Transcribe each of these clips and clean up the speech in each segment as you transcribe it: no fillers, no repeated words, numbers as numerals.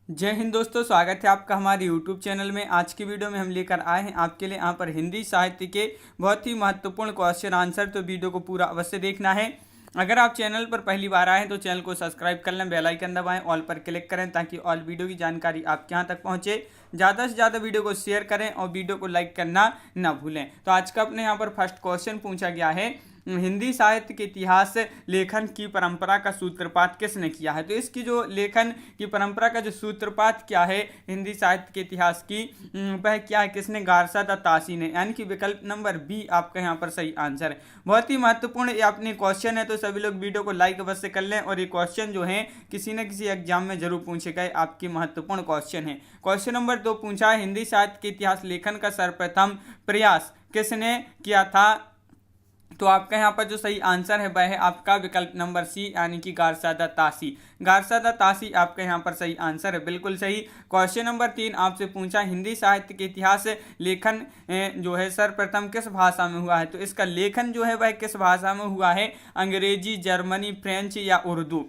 जय हिंद दोस्तों, स्वागत है आपका हमारे YouTube चैनल में। आज की वीडियो में हम लेकर आए हैं आपके लिए यहाँ पर हिंदी साहित्य के बहुत ही महत्वपूर्ण क्वेश्चन आंसर। तो वीडियो को पूरा अवश्य देखना है। अगर आप चैनल पर पहली बार आए हैं तो चैनल को सब्सक्राइब कर लें, बेल आइकन दबाएं, ऑल पर क्लिक करें ताकि ऑल वीडियो की जानकारी आपके यहाँ तक पहुँचे। ज़्यादा से ज़्यादा वीडियो को शेयर करें और वीडियो को लाइक करना ना भूलें। तो आज का अपने यहाँ पर फर्स्ट क्वेश्चन पूछा गया है, हिंदी साहित्य के इतिहास लेखन की परंपरा का सूत्रपात किसने किया है। तो इसकी जो लेखन की परंपरा का जो सूत्रपात क्या है हिंदी साहित्य के इतिहास की, वह क्या है, किसने, गारसा द तासी ने, यानी कि विकल्प नंबर बी आपका यहाँ पर सही आंसर है। बहुत ही महत्वपूर्ण ये अपने क्वेश्चन है, तो सभी लोग वीडियो को लाइक अवश्य कर लें। और ये क्वेश्चन जो है किसी न किसी एग्जाम में जरूर पूछे गए आपकी महत्वपूर्ण क्वेश्चन है। क्वेश्चन नंबर 2 पूछा है, हिंदी साहित्य के इतिहास लेखन का सर्वप्रथम प्रयास किसने किया था। तो आपका यहाँ पर जो सही आंसर है वह है आपका विकल्प नंबर सी, यानी कि गारसा द तासी। गारसा द तासी आपका यहाँ पर सही आंसर है, बिल्कुल सही। क्वेश्चन नंबर 3 आपसे पूछा, हिंदी साहित्य के इतिहास लेखन जो है सर्वप्रथम किस भाषा में हुआ है। तो इसका लेखन जो है वह किस भाषा में हुआ है, अंग्रेजी, जर्मनी, फ्रेंच या उर्दू।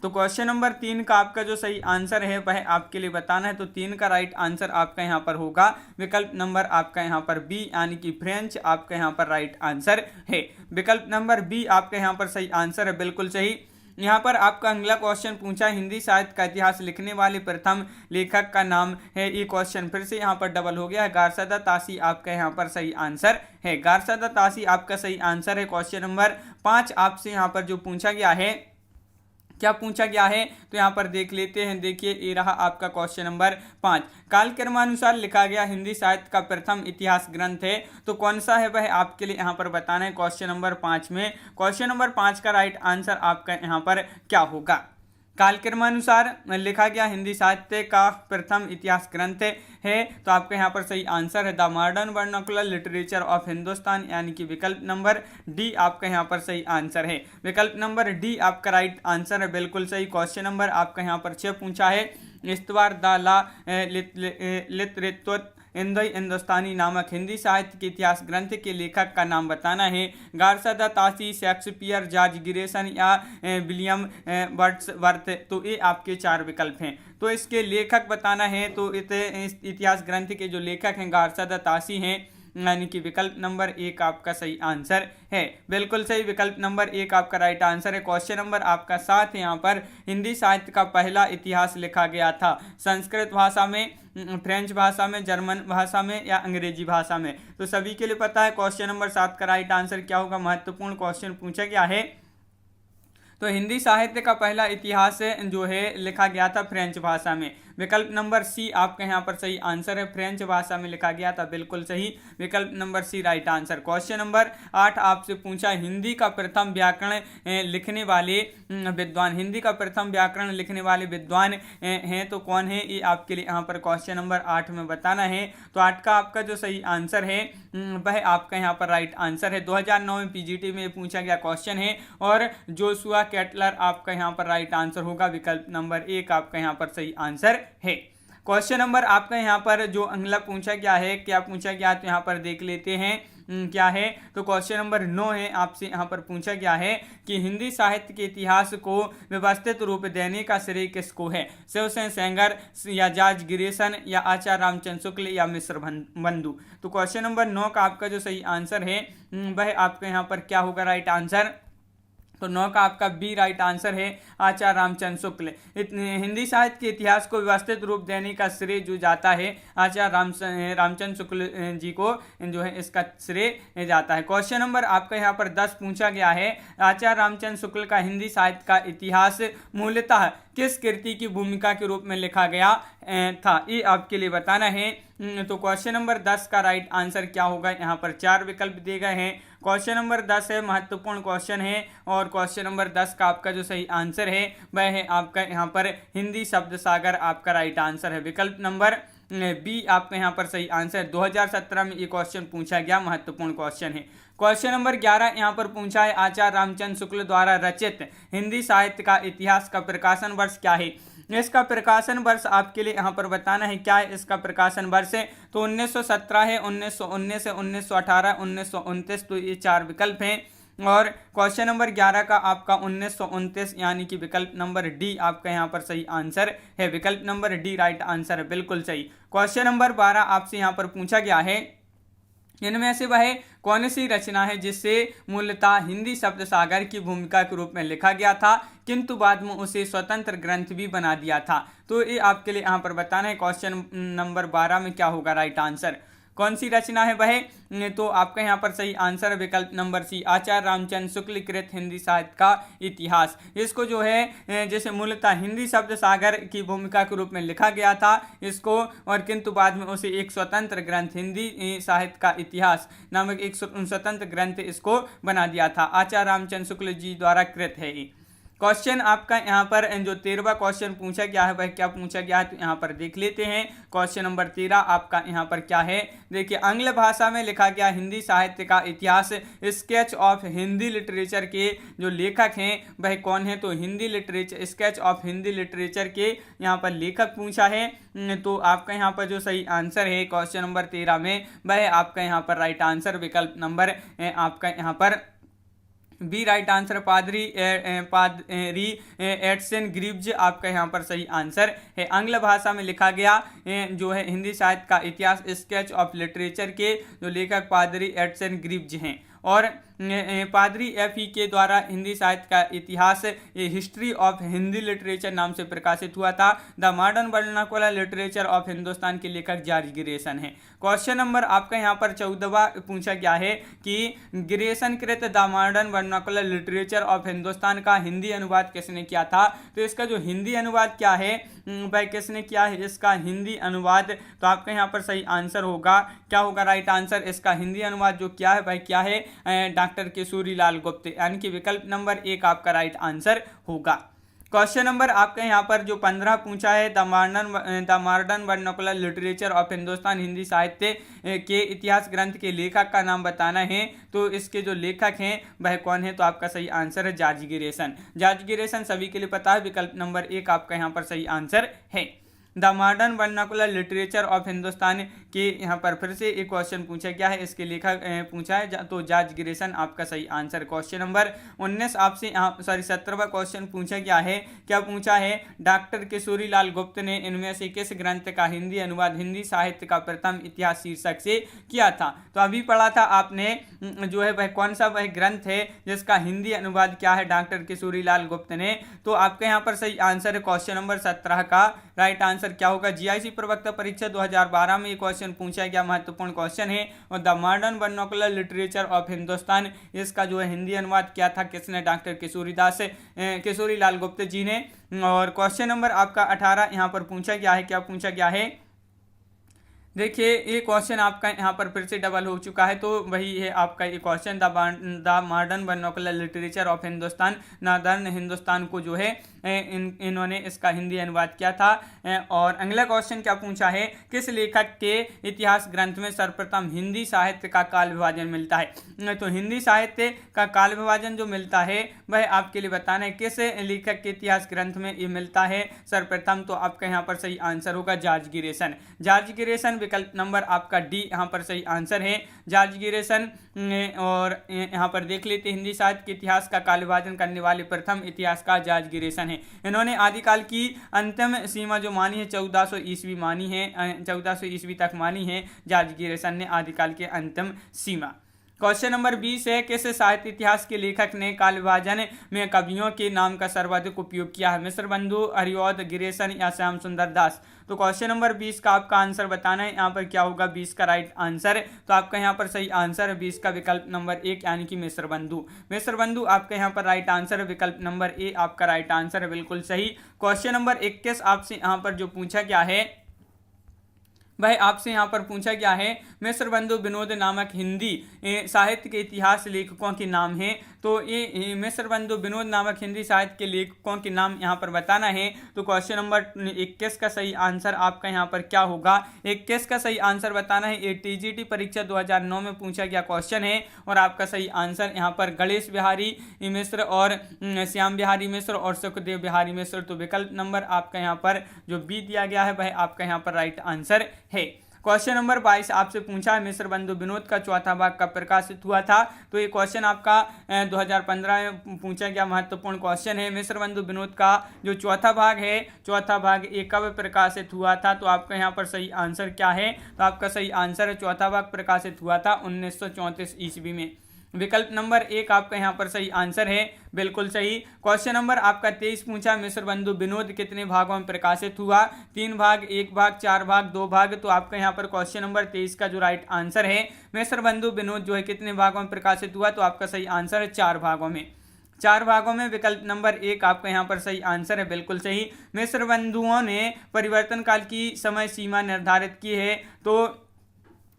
तो क्वेश्चन नंबर 3 का आपका जो सही आंसर है वह आपके लिए बताना है। तो 3 का राइट आंसर आपका यहाँ पर होगा विकल्प नंबर आपका यहाँ पर बी, यानी कि फ्रेंच आपका यहाँ पर राइट आंसर है। विकल्प नंबर बी आपका यहाँ पर सही आंसर है, बिल्कुल सही। यहाँ पर आपका अगला क्वेश्चन पूछा, हिंदी साहित्य का इतिहास लिखने वाले प्रथम लेखक का नाम है। ये क्वेश्चन फिर से यहाँ पर डबल हो गया है, गारसा द तासी आपका यहाँ पर सही आंसर है। गारसा द तासी आपका सही आंसर है। क्वेश्चन नंबर 5 आपसे यहाँ पर जो पूछा गया है, क्या पूछा गया है, तो यहाँ पर देख लेते हैं। देखिए ये रहा आपका क्वेश्चन नंबर 5। कालक्रमानुसार लिखा गया हिंदी साहित्य का प्रथम इतिहास ग्रंथ है, तो कौन सा है वह आपके लिए यहाँ पर बताना है क्वेश्चन नंबर 5 में। क्वेश्चन नंबर 5 का राइट आंसर आपका यहाँ पर क्या होगा। कालक्रमानुसार लिखा गया हिंदी साहित्य का प्रथम इतिहास ग्रंथ है, तो आपका यहाँ पर सही आंसर है the modern vernacular literature of Hindustan, यानी कि विकल्प नंबर डी आपका यहाँ पर सही आंसर है। विकल्प नंबर डी आपका राइट आंसर है, बिल्कुल सही। क्वेश्चन नंबर आपका यहाँ पर 6 पूछा है, इस्तवार द ला लितरेत्व इंदोई हिंदुस्तानी नामक हिंदी साहित्य के इतिहास ग्रंथ के लेखक का नाम बताना है। Garcin de Tassy, Shakespeare, George Grierson या विलियम वर्ड्सवर्थ। तो ये आपके 4 विकल्प हैं। तो इसके लेखक बताना है, तो इस इतिहास ग्रंथ के जो लेखक हैं गारसा द तासी हैं, यानी कि विकल्प नंबर 1 आपका सही आंसर है, बिल्कुल सही। विकल्प नंबर 1 आपका राइट आंसर है। क्वेश्चन नंबर आपका 7 यहाँ पर, हिंदी साहित्य का पहला इतिहास लिखा गया था संस्कृत भाषा में, फ्रेंच भाषा में, जर्मन भाषा में या अंग्रेजी भाषा में। तो सभी के लिए पता है क्वेश्चन नंबर 7 का राइट आंसर क्या होगा। महत्वपूर्ण क्वेश्चन पूछा गया है। तो हिंदी साहित्य का पहला इतिहास जो है लिखा गया था फ्रेंच भाषा में। विकल्प नंबर सी आपके यहाँ पर सही आंसर है, फ्रेंच भाषा में लिखा गया था, बिल्कुल सही। विकल्प number C right answer. Question number 8 आपसे पूछा, हिंदी का प्रथम व्याकरण लिखने वाले विद्वान, हिंदी का प्रथम व्याकरण लिखने वाले विद्वान हैं, तो कौन है, ये आपके लिए यहाँ पर क्वेश्चन नंबर 8 में बताना है। तो 8 का आपका जो सही आंसर है वह आपका यहाँ पर राइट आंसर है। 2009 में पीजीटी में पूछा गया क्वेश्चन है, और जोशुआ केटलर आपका यहाँ पर राइट आंसर होगा। विकल्प नंबर 1 आपका यहाँ पर सही आंसर है। क्वेश्चन नंबर आपका यहाँ पर जो अगला पूछा गया है, क्या पूछा गया है, तो यहाँ पर देख लेते हैं क्या है। तो क्वेश्चन नंबर 9 है, आपसे यहाँ पर पूछा गया है कि हिंदी साहित्य के इतिहास को व्यवस्थित रूप देने का श्रेय किसको है। शिवसेन सेंगर या जॉर्ज गिरेसन या आचार्य रामचंद्र शुक्ल या मिश्र बंधु। तो क्वेश्चन नंबर 9 का आपका जो सही आंसर है वह आपका यहाँ पर क्या होगा राइट आंसर। तो 9 का आपका बी राइट आंसर है, आचार्य रामचंद्र शुक्ल। हिंदी साहित्य के इतिहास को व्यवस्थित रूप देने का श्रेय जो जाता है आचार्य रामचंद्र शुक्ल जी को जो है इसका श्रेय जाता है। क्वेश्चन नंबर आपका यहाँ पर 10 पूछा गया है, आचार्य रामचंद्र शुक्ल का हिंदी साहित्य का इतिहास मूलतः किस कृति की भूमिका के रूप में लिखा गया था, ये आपके लिए बताना है। तो क्वेश्चन नंबर 10 का राइट आंसर क्या होगा, यहाँ पर 4 विकल्प दिए गए हैं। क्वेश्चन नंबर 10 है, महत्वपूर्ण क्वेश्चन है, और क्वेश्चन नंबर 10 का आपका जो सही आंसर है वह है आपका यहाँ पर हिंदी शब्द सागर आपका राइट आंसर है। विकल्प नंबर बी आपका यहाँ पर सही आंसर है। 2017 में ये क्वेश्चन पूछा गया, महत्वपूर्ण क्वेश्चन है। क्वेश्चन नंबर 11 यहाँ पर पूछा है, आचार्य रामचंद्र शुक्ल द्वारा रचित हिंदी साहित्य का इतिहास का प्रकाशन वर्ष क्या है। इसका प्रकाशन वर्ष आपके लिए यहाँ पर बताना है, क्या है इसका प्रकाशन वर्ष है। तो 1917 है, 1919 है, 1918, 1929। तो ये 4 विकल्प हैं। और क्वेश्चन नंबर 11 का आपका 1929 यानी कि विकल्प नंबर डी आपका यहाँ पर सही आंसर है। विकल्प नंबर डी राइट आंसर है, बिल्कुल सही। क्वेश्चन नंबर 12 आपसे यहाँ पर पूछा गया है, इनमें से वह कौन सी रचना है जिससे मूलतः हिंदी शब्द सागर की भूमिका के रूप में लिखा गया था किंतु बाद में उसे स्वतंत्र ग्रंथ भी बना दिया था। तो ये आपके लिए यहाँ पर बताना है क्वेश्चन नंबर 12 में क्या होगा राइट आंसर, कौन सी रचना है वह। तो आपका यहाँ पर सही आंसर है विकल्प नंबर सी, आचार्य रामचंद्र शुक्ल कृत हिंदी साहित्य का इतिहास। इसको जो है जैसे मूलतः हिंदी शब्द सागर की भूमिका के रूप में लिखा गया था इसको, और किंतु बाद में उसे एक स्वतंत्र ग्रंथ हिंदी साहित्य का इतिहास नामक एक स्वतंत्र ग्रंथ इसको बना दिया था। आचार्य रामचंद्र शुक्ल जी द्वारा कृत है ये। क्वेश्चन आपका यहाँ पर जो 13वां क्वेश्चन पूछा गया है वह क्या पूछा गया है, तो यहाँ पर देख लेते हैं। क्वेश्चन नंबर 13 आपका यहाँ पर क्या है, देखिए आंग्ल भाषा में लिखा गया हिंदी साहित्य का इतिहास स्केच ऑफ हिंदी लिटरेचर के जो लेखक हैं वह कौन है, तो Hindi literature sketch of Hindi literature के यहाँ पर लेखक पूछा है। तो आपका यहाँ पर जो सही आंसर है क्वेश्चन नंबर 13 में वह आपका यहाँ पर राइट आंसर विकल्प नंबर आपका यहाँ पर बी राइट आंसर पादरी एडसन ग्रीव्ज आपका यहाँ पर सही आंसर है। आंग्ल भाषा में लिखा गया जो है हिंदी साहित्य का इतिहास स्केच ऑफ लिटरेचर के जो लेखक पादरी एडसन ग्रीव्ज हैं, और पादरी एफ.ई. के द्वारा हिंदी साहित्य का इतिहास हिस्ट्री ऑफ हिंदी लिटरेचर नाम से प्रकाशित हुआ था। The modern vernacular literature of Hindustan के लेखक जॉर्ज ग्रेसन है। क्वेश्चन नंबर आपका यहाँ पर 14वां पूछा गया है कि ग्रेसन कृत the modern vernacular literature of Hindustan का हिंदी अनुवाद किसने किया था, तो इसका जो हिंदी अनुवाद क्या है भाई किसने किया है इसका हिंदी अनुवाद, तो आपका यहाँ पर सही आंसर होगा क्या होगा राइट आंसर, इसका हिंदी अनुवाद जो क्या है भाई क्या है डॉक्टर केशोरीलाल गुप्त, यानी कि विकल्प नंबर 1 आपका राइट आंसर होगा। क्वेश्चन नंबर आपका यहाँ पर जो 15 पूछा है the modern vernacular literature of Hindustan Hindi साहित्य के इतिहास ग्रंथ के लेखक का नाम बताना है, तो इसके जो लेखक हैं वह कौन है, तो आपका सही आंसर है जॉर्ज ग्रेसन। जॉर्ज ग्रेसन सभी के लिए पता है, विकल्प नंबर 1 आपका यहाँ पर सही आंसर है। The modern vernacular literature of Hindustan के यहाँ पर फिर से एक क्वेश्चन पूछा गया है, इसके लेखक पूछा है तो जॉर्ज ग्रेसन आपका सही आंसर। क्वेश्चन नंबर 19 आपसे 17वां क्वेश्चन पूछा गया है, क्या पूछा है, डॉक्टर किशोरीलाल गुप्त ने इनमें से किस ग्रंथ का हिंदी अनुवाद हिंदी साहित्य का प्रथम इतिहास शीर्षक से किया था। तो अभी पढ़ा था आपने जो है वह कौन सा वह ग्रंथ है जिसका हिंदी अनुवाद क्या है डॉक्टर किशोरीलाल गुप्त ने, तो आपके यहाँ पर सही आंसर है क्वेश्चन नंबर 17 का राइट आंसर क्या होगा। जीआईसी प्रवक्ता परीक्षा 2012 में ये क्वेश्चन पूछा गया, महत्वपूर्ण क्वेश्चन है। और the modern vernacular literature of Hindustan इसका जो है हिंदी अनुवाद किया था किसने, डॉक्टर किशोरीलाल गुप्त जी ने। और क्वेश्चन नंबर आपका 18 यहाँ पर पूछा गया है, क्या पूछा गया है, देखिए ये क्वेश्चन आपका यहाँ पर फिर से डबल हो चुका है, तो वही है आपका ये question the modern vernacular literature of Hindustan, northern Hindustan को जो है इन्होंने इसका हिंदी अनुवाद किया था। और अगला क्वेश्चन क्या पूछा है, किस लेखक के इतिहास ग्रंथ में सर्वप्रथम हिंदी साहित्य का काल विभाजन मिलता है। तो हिंदी साहित्य का काल विभाजन जो मिलता है वह आपके लिए बताना है किस लेखक के इतिहास ग्रंथ में ये मिलता है सर्वप्रथम, तो आपका यहाँ पर सही आंसर होगा जॉर्ज ग्रेसन। जॉर्ज ग्रेसन विकल्प नंबर आपका डी यहाँ पर सही आंसर है, जॉर्ज ग्रेसन। और यहाँ पर देख लेते हिंदी साहित्य के इतिहास का काल विभाजन करने वाले प्रथम इतिहासकार जॉर्ज ग्रेसन है। इन्होंने आदिकाल की अंतिम सीमा जो मानी है 1400 ईस्वी मानी है, 1400 ईस्वी तक मानी है जॉर्ज ग्रेसन ने आदिकाल के अंतिम सीमा। क्वेश्चन नंबर 20 है, किस साहित्य इतिहास के लेखक ने काल विभाजन में कवियों के नाम का सर्वाधिक उपयोग किया है, मिश्र बंधु, हरिऔध, ग्रेसन या श्याम सुंदर दास। तो क्वेश्चन नंबर 20 का आपका आंसर बताना है, यहाँ पर क्या होगा 20 का राइट आंसर, तो आपका यहाँ पर सही आंसर है 20 का विकल्प नंबर 1 यानी कि मिश्र बंधु। मिश्र बंधु आपका यहाँ पर राइट आंसर है, विकल्प नंबर ए आपका राइट आंसर है, बिल्कुल सही। क्वेश्चन नंबर 21 आपसे यहाँ पर जो पूछा गया है भाई आपसे यहाँ पर पूछा गया है, मिश्र बंधु विनोद नामक हिंदी साहित्य के इतिहास लेखकों के नाम हैं, तो ये मिश्र बंधु विनोद नामक हिंदी साहित्य के लेखकों के नाम यहाँ पर बताना है। तो क्वेश्चन नंबर 21 का सही आंसर आपका यहाँ पर क्या होगा, 21 का सही आंसर बताना है। ये टीजीटी परीक्षा 2009 में पूछा गया क्वेश्चन है, और आपका सही आंसर यहाँ पर गणेश बिहारी मिश्र और श्याम बिहारी मिश्र और सुखदेव बिहारी मिश्र। तो विकल्प नंबर आपका यहाँ पर जो बी दिया गया है वह आपका यहाँ पर राइट आंसर है। क्वेश्चन नंबर 22 आपसे पूछा है मिस्र बंधु विनोद का चौथा भाग कब प्रकाशित हुआ था। तो ये क्वेश्चन आपका 2015 में पूछा गया महत्वपूर्ण क्वेश्चन है। मिस्र बंधु विनोद का जो चौथा भाग है, चौथा भाग ये कब प्रकाशित हुआ था। तो आपका यहाँ पर सही आंसर क्या है। तो आपका सही आंसर है चौथा भाग प्रकाशित हुआ था 1934 ईस्वी में। विकल्प नंबर 1 आपका यहाँ पर सही आंसर है, बिल्कुल सही। क्वेश्चन नंबर आपका 23 पूछा मिस्र बंधु विनोद कितने भागों में प्रकाशित हुआ। 3 भाग, 1 भाग, 4 भाग, 2 भाग। तो आपका यहाँ पर क्वेश्चन नंबर 23 का जो राइट आंसर है, मिस्र बंधु विनोद जो है कितने भागों में प्रकाशित हुआ। तो आपका सही आंसर है 4 भागों में। 4 भागों में विकल्प नंबर 1 आपका यहाँ पर सही आंसर है, बिल्कुल सही। मिस्र बंधुओं ने परिवर्तन काल की समय सीमा निर्धारित की है। तो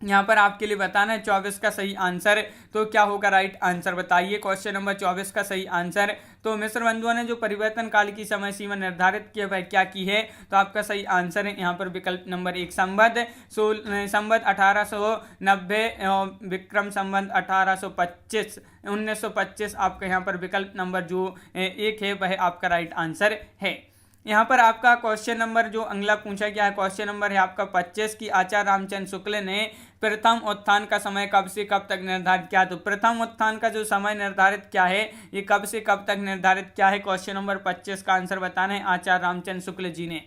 यहाँ पर आपके लिए बताना है 24 का सही आंसर। तो क्या होगा राइट आंसर बताइए। क्वेश्चन नंबर 24 का सही आंसर। तो मिस्र बंधुओं ने जो परिवर्तन काल की समय सीमा निर्धारित की है वह क्या की है। तो आपका सही आंसर है यहाँ पर विकल्प नंबर 1 संवत 1890 विक्रम संवत 1825 1925 आपका यहाँ पर विकल्प नंबर जो 1 है वह आपका राइट आंसर है। यहाँ पर आपका क्वेश्चन नंबर जो अगला पूछा गया है, क्वेश्चन नंबर है आपका 25 की आचार्य रामचंद्र शुक्ल ने प्रथम उत्थान का समय कब से कब तक निर्धारित किया। तो प्रथम उत्थान का जो समय निर्धारित क्या है, ये कब से कब तक निर्धारित क्या है। क्वेश्चन नंबर 25 का आंसर बताना है आचार्य रामचंद्र शुक्ल जी ने।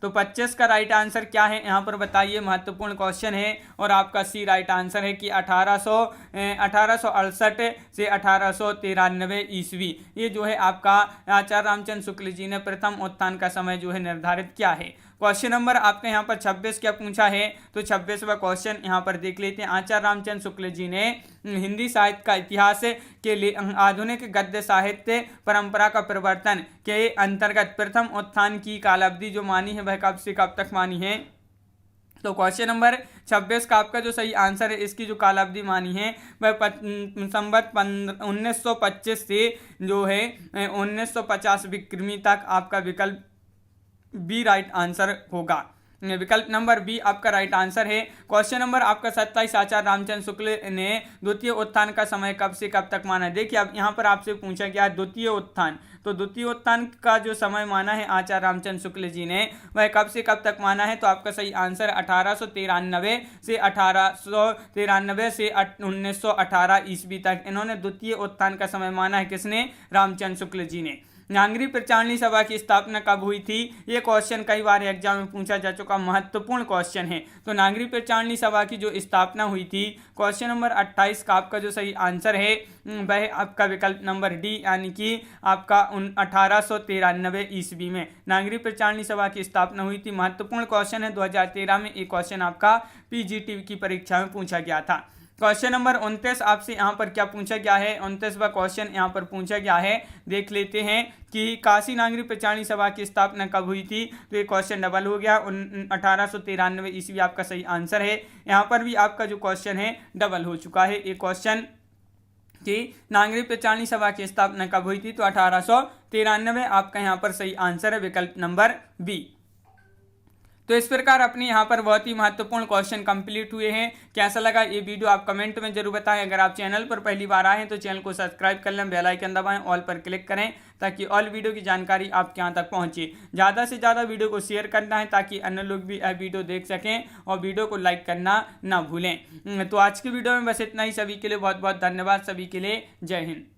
तो 25 का राइट आंसर क्या है यहाँ पर बताइए, महत्वपूर्ण क्वेश्चन है। और आपका सी राइट आंसर है कि 1868 से 1893 ईस्वी, ये जो है आपका आचार्य रामचंद्र शुक्ल जी ने प्रथम उत्थान का समय जो है निर्धारित किया है। क्वेश्चन नंबर आपके यहाँ पर 26 क्या पूछा है। तो 26वां क्वेश्चन यहाँ पर देख लेते हैं। आचार्य रामचंद्र शुक्ल जी ने हिंदी साहित्य का इतिहास के लिए आधुनिक गद्य साहित्य परंपरा का प्रवर्तन के अंतर्गत प्रथम उत्थान की कालावधि जो मानी है वह कब से कब तक मानी है। तो क्वेश्चन नंबर 26 का आपका जो सही आंसर है, इसकी जो कालावधि मानी है वह संवत 1925 से जो है 1950 विक्रमी तक आपका विकल्प बी राइट आंसर होगा। विकल्प नंबर बी आपका राइट आंसर है। क्वेश्चन नंबर आपका 27 आचार्य रामचंद्र शुक्ल ने द्वितीय उत्थान का समय कब से कब तक माना है। देखिए अब यहाँ पर आपसे पूछा गया द्वितीय उत्थान। तो द्वितीय उत्थान का जो समय माना है आचार्य रामचंद्र शुक्ल जी ने वह कब से कब तक माना है। तो आपका सही आंसर 1893 से 1918 ईस्वी तक इन्होंने द्वितीय उत्थान का समय माना है। किसने? रामचंद्र शुक्ल जी ने। नागरी प्रचारणी सभा की स्थापना कब हुई थी। ये क्वेश्चन कई बार एग्जाम में पूछा जा चुका महत्वपूर्ण क्वेश्चन है। तो नागरी प्रचारणी सभा की जो स्थापना हुई थी, क्वेश्चन नंबर 28 का आपका जो सही आंसर है वह आपका विकल्प नंबर डी यानी कि आपका 1893 ईस्वी में नागरी प्रचारणी सभा की स्थापना हुई थी। महत्वपूर्ण क्वेश्चन है 2013 में एक क्वेश्चन आपका पीजीटी की परीक्षा में पूछा गया था। क्वेश्चन नंबर 29 आपसे यहाँ पर क्या पूछा गया है। 29वां क्वेश्चन यहाँ पर पूछा गया है, देख लेते हैं कि काशी नागरी प्रचारणी सभा की स्थापना कब हुई थी। तो ये क्वेश्चन डबल हो गया, 1893 ईस्वी आपका सही आंसर है। यहाँ पर भी आपका जो क्वेश्चन है डबल हो चुका है। एक क्वेश्चन कि नागरी प्रचारणी सभा की स्थापना कब हुई थी। तो 1893 आपका यहाँ पर सही आंसर है, विकल्प नंबर बी। तो इस प्रकार अपने यहाँ पर बहुत ही महत्वपूर्ण क्वेश्चन कंप्लीट हुए हैं। कैसा लगा ये वीडियो आप कमेंट में जरूर बताएं। अगर आप चैनल पर पहली बार आए हैं तो चैनल को सब्सक्राइब कर लें, बेल आइकन दबाएं, ऑल पर क्लिक करें ताकि ऑल वीडियो की जानकारी आपके यहाँ तक पहुँचे। ज़्यादा से ज़्यादा वीडियो को शेयर करना है ताकि अन्य लोग भी वीडियो देख सकें और वीडियो को लाइक करना ना भूलें। तो आज की वीडियो में बस इतना ही। सभी के लिए बहुत बहुत धन्यवाद। सभी के लिए जय हिंद।